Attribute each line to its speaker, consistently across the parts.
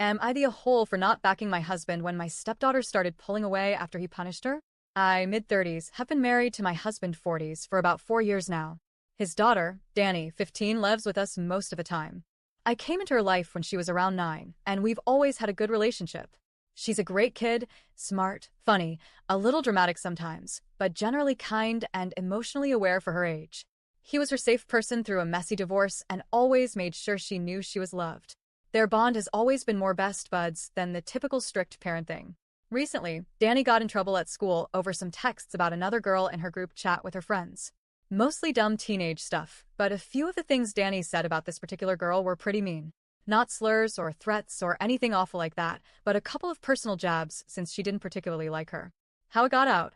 Speaker 1: Am I the a-hole for not backing my husband when my stepdaughter started pulling away after he punished her? I, mid-30s, have been married to my husband 40s for about 4 years now. His daughter, Danny, 15, lives with us most of the time. I came into her life when she was around 9, and we've always had a good relationship. She's a great kid, smart, funny, a little dramatic sometimes, but generally kind and emotionally aware for her age. He was her safe person through a messy divorce and always made sure she knew she was loved. Their bond has always been more best buds than the typical strict parent thing. Recently, Danny got in trouble at school over some texts about another girl in her group chat with her friends. Mostly dumb teenage stuff, but a few of the things Danny said about this particular girl were pretty mean. Not slurs or threats or anything awful like that, but a couple of personal jabs since she didn't particularly like her. How it got out.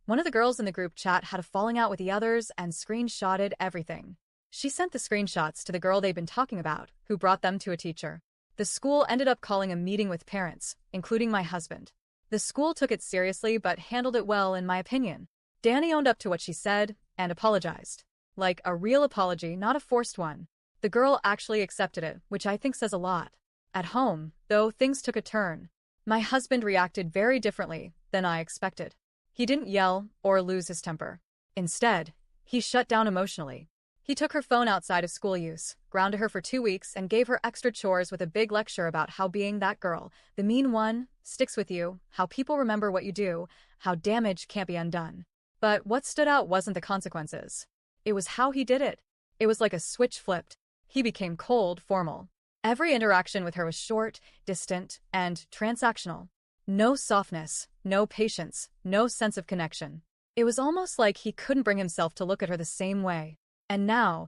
Speaker 1: One of the girls in the group chat had a falling out with the others and screenshotted everything. She sent the screenshots to the girl they'd been talking about, who brought them to a teacher. The school ended up calling a meeting with parents, including my husband. The school took it seriously but handled it well in my opinion. Danny owned up to what she said and apologized. Like a real apology, not a forced one. The girl actually accepted it, which I think says a lot. At home, though, things took a turn. My husband reacted very differently than I expected. He didn't yell or lose his temper. Instead, he shut down emotionally. He took her phone outside of school use, grounded her for 2 weeks, and gave her extra chores with a big lecture about how being that girl, the mean one, sticks with you, how people remember what you do, how damage can't be undone. But what stood out wasn't the consequences. It was how he did it. It was like a switch flipped. He became cold, formal. Every interaction with her was short, distant, and transactional. No softness, no patience, no sense of connection. It was almost like he couldn't bring himself to look at her the same way. And now,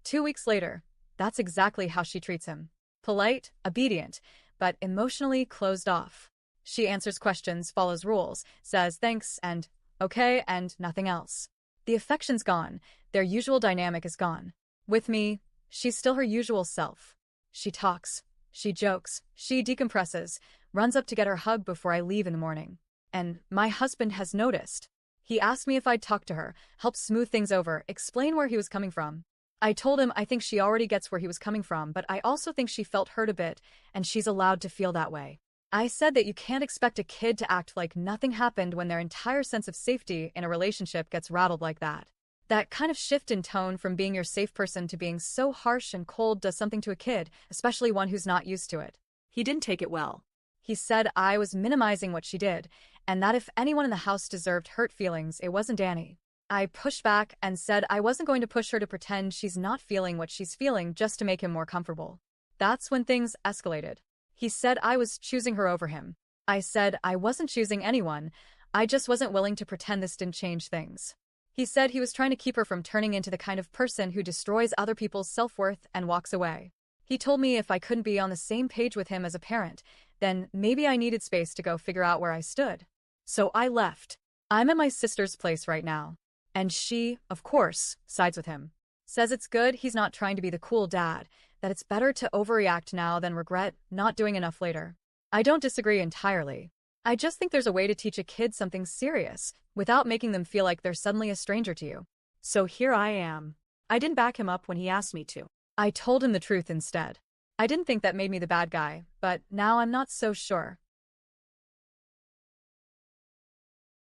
Speaker 1: 2 weeks later, that's exactly how she treats him. Polite, obedient, but emotionally closed off. She answers questions, follows rules, says thanks and okay and nothing else. The affection's gone, their usual dynamic is gone. With me, she's still her usual self. She talks, she jokes, she decompresses, runs up to get her hug before I leave in the morning. And my husband has noticed. He asked me if I'd talk to her, help smooth things over, explain where he was coming from. I told him I think she already gets where he was coming from, but I also think she felt hurt a bit, and she's allowed to feel that way. I said that you can't expect a kid to act like nothing happened when their entire sense of safety in a relationship gets rattled like that. That kind of shift in tone from being your safe person to being so harsh and cold does something to a kid, especially one who's not used to it. He didn't take it well. He said I was minimizing what she did, and that if anyone in the house deserved hurt feelings, it wasn't Danny. I pushed back and said I wasn't going to push her to pretend she's not feeling what she's feeling just to make him more comfortable. That's when things escalated. He said I was choosing her over him. I said I wasn't choosing anyone, I just wasn't willing to pretend this didn't change things. He said he was trying to keep her from turning into the kind of person who destroys other people's self-worth and walks away. He told me if I couldn't be on the same page with him as a parent, then maybe I needed space to go figure out where I stood. So I left. I'm at my sister's place right now. And she, of course, sides with him. Says it's good he's not trying to be the cool dad, that it's better to overreact now than regret not doing enough later. I don't disagree entirely. I just think there's a way to teach a kid something serious without making them feel like they're suddenly a stranger to you. So here I am. I didn't back him up when he asked me to. I told him the truth instead. I didn't think that made me the bad guy, but now I'm not so sure.